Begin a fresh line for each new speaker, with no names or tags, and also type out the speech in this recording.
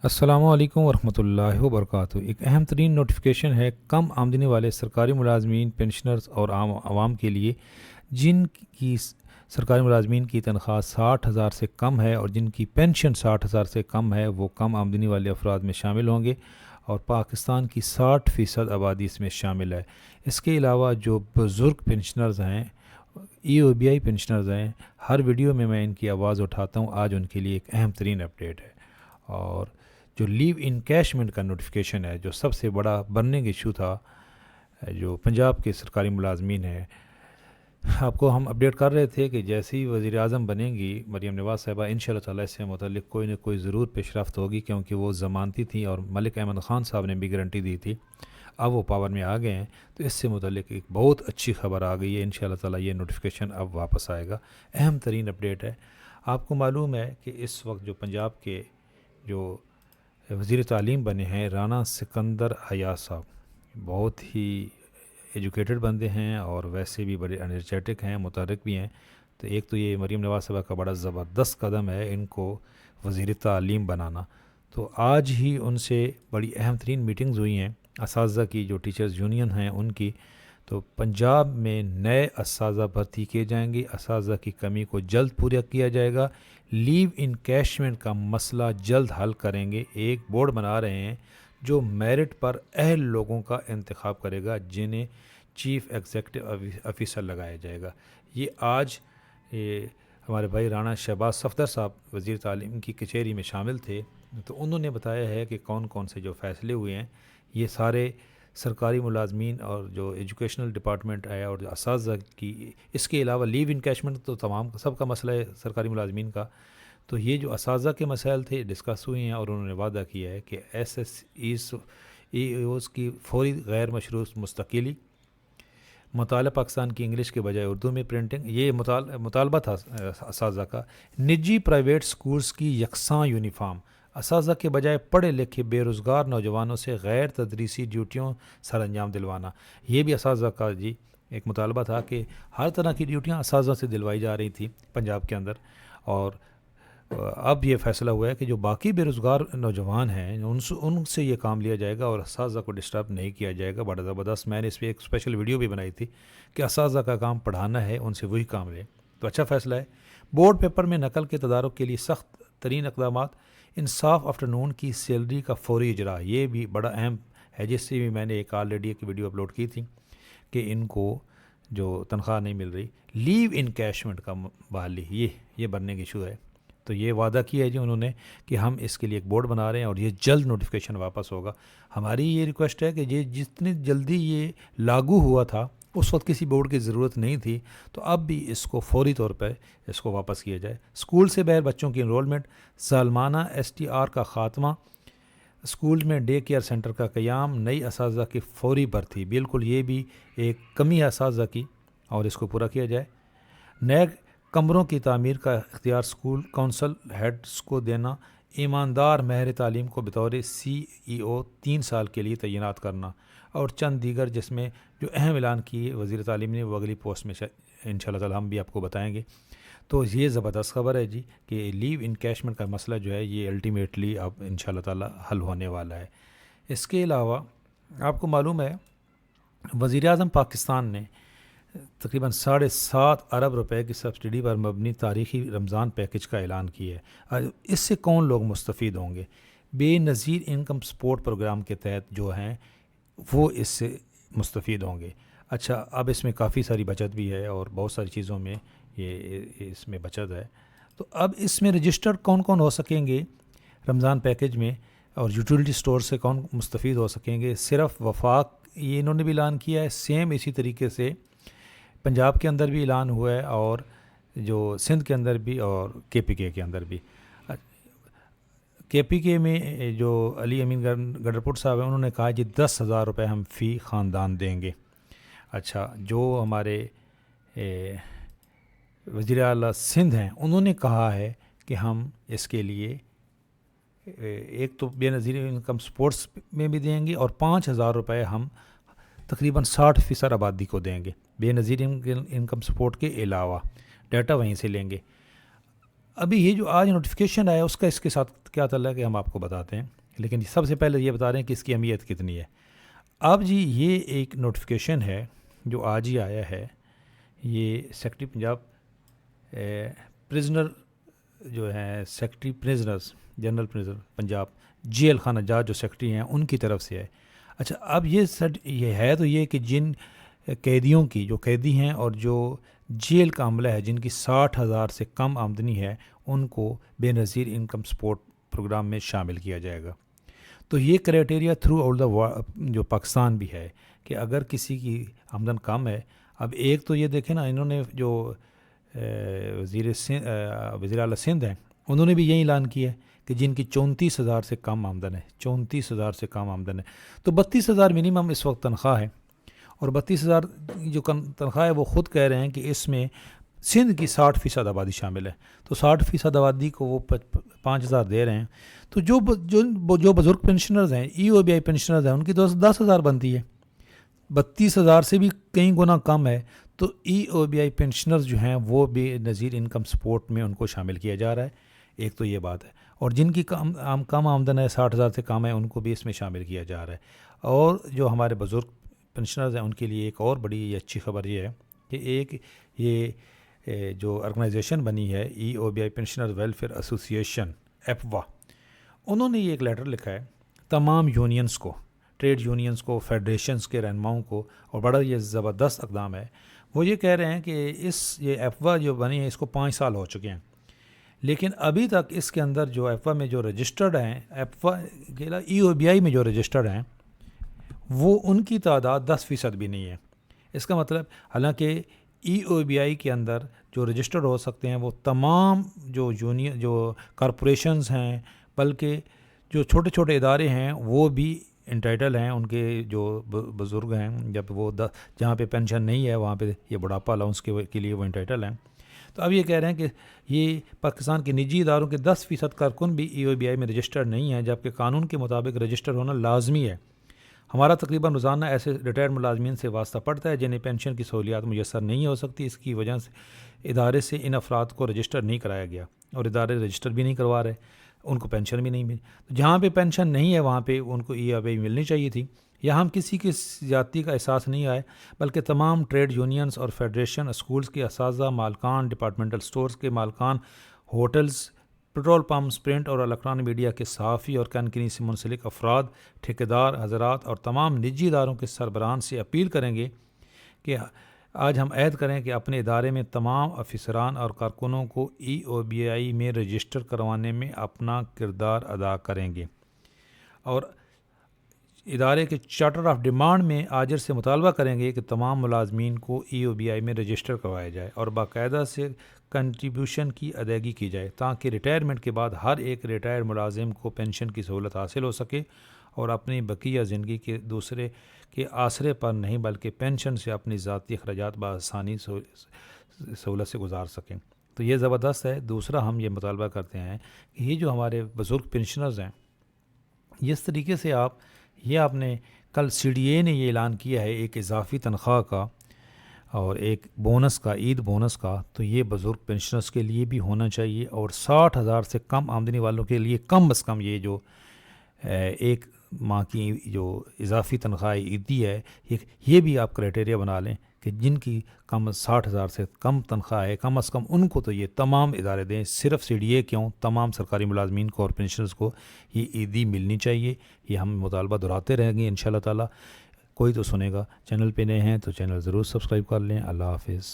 السلام علیکم ورحمۃ اللہ وبرکاتہ۔ ایک اہم ترین نوٹیفیکیشن ہے کم آمدنی والے سرکاری ملازمین، پینشنرز اور عام عوام کے لیے جن کی سرکاری ملازمین کی تنخواہ 60,000 سے کم ہے اور جن کی پینشن 60,000 سے کم ہے، وہ کم آمدنی والے افراد میں شامل ہوں گے اور پاکستان کی 60% آبادی اس میں شامل ہے۔ اس کے علاوہ جو بزرگ پینشنرز ہیں، ای او بی آئی پینشنرز ہیں، ہر ویڈیو میں ان کی آواز اٹھاتا ہوں۔ آج ان کے لیے ایک اہم ترین اپڈیٹ ہے، اور جو لیو انکیشمنٹ کا نوٹیفیکیشن ہے، جو سب سے بڑا برننگ ایشو تھا، جو پنجاب کے سرکاری ملازمین ہیں، آپ کو ہم اپڈیٹ کر رہے تھے کہ جیسے ہی وزیر اعظم بنیں گی مریم نواز صاحبہ، انشاءاللہ تعالی اس سے متعلق کوئی نہ کوئی ضرور پیش رفت ہوگی، کیونکہ وہ ضمانتی تھیں اور ملک احمد خان صاحب نے بھی گارنٹی دی تھی۔ اب وہ پاور میں آ گئے ہیں تو اس سے متعلق ایک بہت اچھی خبر آ گئی ہے۔ انشاءاللہ تعالی یہ نوٹیفیکیشن اب واپس آئے گا۔ اہم ترین اپڈیٹ ہے۔ آپ کو معلوم ہے کہ اس وقت جو پنجاب کے جو وزیر تعلیم بنے ہیں رانا سکندر حیات صاحب، بہت ہی ایجوکیٹڈ بندے ہیں اور ویسے بھی بڑے انرجیٹک ہیں، متحرک بھی ہیں۔ تو ایک تو یہ مریم نواز صاحبہ کا بڑا زبردست قدم ہے ان کو وزیر تعلیم بنانا۔ تو آج ہی ان سے بڑی اہم ترین میٹنگز ہوئی ہیں اساتذہ کی، جو ٹیچرز یونین ہیں ان کی۔ تو پنجاب میں نئے اساتذہ بھرتی کیے جائیں گے، اساتذہ کی کمی کو جلد پورا کیا جائے گا، لیو انکیشمنٹ کا مسئلہ جلد حل کریں گے۔ ایک بورڈ بنا رہے ہیں جو میرٹ پر اہل لوگوں کا انتخاب کرے گا، جنہیں چیف ایگزیکٹو آفیسر لگایا جائے گا۔ یہ آج ہمارے بھائی رانا شہباز صفدر صاحب وزیر تعلیم کی کچہری میں شامل تھے، تو انہوں نے بتایا ہے کہ کون کون سے جو فیصلے ہوئے ہیں، یہ سارے سرکاری ملازمین اور جو ایجوکیشنل ڈپارٹمنٹ ہے اور جو اساتذہ کی، اس کے علاوہ لیو انکیشمنٹ تو تمام سب کا مسئلہ ہے سرکاری ملازمین کا۔ تو یہ جو اساتذہ کے مسائل تھے ڈسکس ہوئے ہیں، اور انہوں نے وعدہ کیا ہے کہ ایس ایس ای اوز کی فوری غیر مشروط مستقلی، مطالعہ پاکستان کی انگلش کے بجائے اردو میں پرنٹنگ، یہ مطالبہ تھا اساتذہ کا۔ نجی پرائیویٹ سکولز کی یکساں یونیفارم، اساتذہ کے بجائے پڑھے لکھے بے روزگار نوجوانوں سے غیر تدریسی ڈیوٹیوں سر انجام دلوانا، یہ بھی اساتذہ کا ایک مطالبہ تھا کہ ہر طرح کی ڈیوٹیاں اساتذہ سے دلوائی جا رہی تھیں پنجاب کے اندر۔ اور اب یہ فیصلہ ہوا ہے کہ جو باقی بے روزگار نوجوان ہیں ان سے یہ کام لیا جائے گا اور اساتذہ کو ڈسٹرب نہیں کیا جائے گا۔ بڑا زبردست، میں نے اس پہ ایک اسپیشل ویڈیو بھی بنائی تھی کہ اساتذہ کا کام پڑھانا ہے، ان سے وہی کام لیں۔ تو اچھا فیصلہ ہے۔ بورڈ پیپر میں نقل کے تدارک کے لیے سخت ترین اقدامات، انصاف آفٹرنون کی سیلری کا فوری اجرا، یہ بھی بڑا اہم ہے، جس سے بھی میں نے آلریڈی ایک ویڈیو اپلوڈ کی تھی کہ ان کو جو تنخواہ نہیں مل رہی۔ لیو انکیشمنٹ کا بحالی، یہ بننے کی ایشو ہے۔ تو یہ وعدہ کیا ہے انہوں نے کہ ہم اس کے لیے ایک بورڈ بنا رہے ہیں اور یہ جلد نوٹیفیکیشن واپس ہوگا۔ ہماری یہ ریکویسٹ ہے کہ یہ جتنی جلدی یہ لاگو ہوا تھا اس وقت کسی بورڈ کی ضرورت نہیں تھی، تو اب بھی اس کو فوری طور پہ اس کو واپس کیا جائے۔ اسکول سے باہر بچوں کی انرولمنٹ، ظالمانہ ایس ٹی آر کا خاتمہ، اسکول میں ڈے کیئر سینٹر کا قیام، نئی اساتذہ کی فوری بھرتی، بالکل یہ بھی ایک کمی ہے اساتذہ کی اور اس کو پورا کیا جائے۔ نئے کمروں کی تعمیر کا اختیار اسکول کونسل ہیڈز کو دینا، ایماندار ماہر تعلیم کو بطور سی ای او 3 سال کے لیے تعینات کرنا، اور چند دیگر جس میں جو اہم اعلان کیے وزیر تعلیم نے، وہ اگلی پوسٹ میں انشاءاللہ تعالی ہم بھی آپ کو بتائیں گے۔ تو یہ زبردست خبر ہے جی کہ لیو انکیشمنٹ کا مسئلہ جو ہے یہ الٹیمیٹلی اب انشاءاللہ تعالی حل ہونے والا ہے۔ اس کے علاوہ آپ کو معلوم ہے وزیر اعظم پاکستان نے تقریباً 7.5 ارب روپے کی سبسڈی پر مبنی تاریخی رمضان پیکج کا اعلان کیا ہے۔ اس سے کون لوگ مستفید ہوں گے؟ بے نظیر انکم سپورٹ پروگرام کے تحت جو ہیں وہ اس سے مستفید ہوں گے۔ اچھا، اب اس میں کافی ساری بچت بھی ہے اور بہت ساری چیزوں میں یہ اس میں بچت ہے۔ تو اب اس میں رجسٹرڈ کون کون ہو سکیں گے رمضان پیکج میں، اور یوٹیلیٹی سٹور سے کون مستفید ہو سکیں گے؟ صرف وفاق، یہ انہوں نے بھی اعلان کیا ہے، سیم اسی طریقے سے پنجاب کے اندر بھی اعلان ہوا ہے اور جو سندھ کے اندر بھی اور کے پی کے اندر بھی۔ کے پی کے میں جو علی امین گڈرپور صاحب ہیں، انہوں نے کہا جی 10,000 روپے ہم فی خاندان دیں گے۔ اچھا، جو ہمارے وزیر اعلیٰ سندھ ہیں، انہوں نے کہا ہے کہ ہم اس کے لیے ایک تو بے نظیر انکم سپورٹس میں بھی دیں گے اور 5,000 روپے ہم تقریباً 60% آبادی کو دیں گے بے نظیر انکم سپورٹ کے علاوہ، ڈیٹا وہیں سے لیں گے۔ ابھی یہ جو آج نوٹیفیکیشن آیا اس کا اس کے ساتھ کیا تعلق ہے ہم آپ کو بتاتے ہیں، لیکن سب سے پہلے یہ بتا رہے ہیں کہ اس کی اہمیت کتنی ہے۔ اب جی یہ ایک نوٹیفیکیشن ہے جو آج ہی آیا ہے، یہ سیکرٹری پنجاب پرزنر جو ہیں secretary prisoners general prisoner Punjab jail خانہ جات جو سیکرٹری ہیں ان کی طرف سے ہے۔ اچھا اب یہ ہے تو یہ کہ جن قیدیوں کی جو قیدی ہیں اور جو جیل کا عملہ ہے جن کی 60,000 سے کم آمدنی ہے ان کو بے نظیر انکم سپورٹ پروگرام میں شامل کیا جائے گا۔ تو یہ کرائٹیریا تھرو آل دا جو پاکستان بھی ہے کہ اگر کسی کی آمدن کم ہے، اب ایک تو یہ دیکھیں نا انہوں نے جو وزیر اعلیٰ سندھ ہیں انہوں نے بھی یہی اعلان کیا ہے کہ جن کی 34,000 سے کم آمدن ہے، 34,000 سے کم آمدن ہے، تو 32,000 منیمم اس وقت تنخواہ ہے، اور 32,000 جو تنخواہ ہے وہ خود کہہ رہے ہیں کہ اس میں سندھ کی 60% آبادی شامل ہے، تو 60% آبادی کو وہ 5,000 دے رہے ہیں، تو جو بزرگ پینشنرز ہیں ای او بی آئی پینشنرز ہیں ان کی تو 10,000 بنتی ہے، 32,000 سے بھی کئی گنا کم ہے، تو ای او بی آئی پینشنرز جو ہیں وہ بے نظیر انکم سپورٹ میں ان کو شامل کیا جا رہا ہے۔ ایک تو یہ بات ہے، اور جن کی کم آمدن ہے 60,000 سے کم ہے ان کو بھی اس میں شامل کیا جا رہا ہے۔ اور جو ہمارے بزرگ پینشنرز ہیں ان کے لیے ایک اور بڑی اچھی خبر یہ ہے کہ ایک یہ جو آرگنائزیشن بنی ہے ای او بی آئی پینشنرز ویلفیئر ایسوسیشن ایپوا، انہوں نے یہ ایک لیٹر لکھا ہے تمام یونینز کو، ٹریڈ یونینز کو، فیڈریشنز کے رہنماؤں کو، اور بڑا یہ زبردست اقدام ہے۔ وہ یہ کہہ رہے ہیں کہ یہ ایپوا جو بنی ہے اس کو 5 سال ہو چکے ہیں، لیکن ابھی تک اس کے اندر جو ایپوا میں جو رجسٹرڈ ہیں، ایپوا کے علاوہ ای او بی آئی میں جو رجسٹرڈ ہیں وہ ان کی تعداد 10% بھی نہیں ہے۔ اس کا مطلب حالانکہ ای او بی آئی کے اندر جو رجسٹرڈ ہو سکتے ہیں وہ تمام جو یونین جو کارپوریشنز ہیں، بلکہ جو چھوٹے چھوٹے ادارے ہیں وہ بھی انٹائٹل ہیں، ان کے جو بزرگ ہیں جب وہ جہاں پہ پینشن نہیں ہے وہاں پہ یہ بڑھاپا الاؤنس کے لیے وہ انٹائٹل ہیں۔ تو اب یہ کہہ رہے ہیں کہ یہ پاکستان کے نجی اداروں کے 10% کارکن بھی ای او بی آئی میں رجسٹرڈ نہیں ہیں، جبکہ قانون کے مطابق رجسٹر ہونا لازمی ہے۔ ہمارا تقریباً روزانہ ایسے ریٹائرڈ ملازمین سے واسطہ پڑتا ہے جنہیں پینشن کی سہولیات میسر نہیں ہو سکتی، اس کی وجہ سے ادارے سے ان افراد کو رجسٹر نہیں کرایا گیا، اور ادارے رجسٹر بھی نہیں کروا رہے، ان کو پینشن بھی نہیں ملی۔ جہاں پہ پینشن نہیں ہے وہاں پہ ان کو ای او بی آئی ملنی چاہیے تھی۔ یہاں کسی کی زیادتی کا احساس نہیں آئے، بلکہ تمام ٹریڈ یونینز اور فیڈریشن، اسکولز کے اساتذہ، مالکان ڈپارٹمنٹل سٹورز کے مالکان، ہوٹلز، پیٹرول پمپس، پرنٹ اور الیکٹرانک میڈیا کے صحافی اور کینکنی سے منسلک افراد، ٹھیکیدار حضرات اور تمام نجی اداروں کے سربراہان سے اپیل کریں گے کہ آج ہم عہد کریں کہ اپنے ادارے میں تمام افسران اور کارکنوں کو ای او بی آئی میں رجسٹر کروانے میں اپنا کردار ادا کریں گے، اور ادارے کے چارٹر آف ڈیمانڈ میں آجر سے مطالبہ کریں گے کہ تمام ملازمین کو ای او بی آئی میں رجسٹر کروایا جائے اور باقاعدہ سے کنٹریبیوشن کی ادائیگی کی جائے، تاکہ ریٹائرمنٹ کے بعد ہر ایک ریٹائرڈ ملازم کو پینشن کی سہولت حاصل ہو سکے اور اپنی بقیہ زندگی کے دوسرے کے آسرے پر نہیں بلکہ پینشن سے اپنی ذاتی اخراجات بآسانی سہولت سے گزار سکیں۔ تو یہ زبردست ہے۔ دوسرا ہم یہ مطالبہ کرتے ہیں کہ یہ جو ہمارے بزرگ پینشنرز ہیں، اس طریقے سے آپ نے کل سی ڈی اے نے یہ اعلان کیا ہے ایک اضافی تنخواہ کا اور ایک بونس کا، عید بونس کا، تو یہ بزرگ پینشنرز کے لیے بھی ہونا چاہیے، اور 60,000 سے کم آمدنی والوں کے لیے کم از کم یہ جو ایک ماہ کی جو اضافی تنخواہ عیدی ہے یہ بھی آپ کرائٹیریا بنا لیں کہ جن کی کم 60,000 سے کم تنخواہ ہے کم از کم ان کو تو یہ تمام ادارے دیں، صرف سی ڈی اے کیوں، تمام سرکاری ملازمین کو اور پینشنرز کو یہ عیدی ملنی چاہیے۔ یہ ہم مطالبہ دہراتے رہیں گے انشاءاللہ تعالی۔ کوئی تو سنے گا۔ چینل پہ نئے ہیں تو چینل ضرور سبسکرائب کر لیں۔ اللہ حافظ۔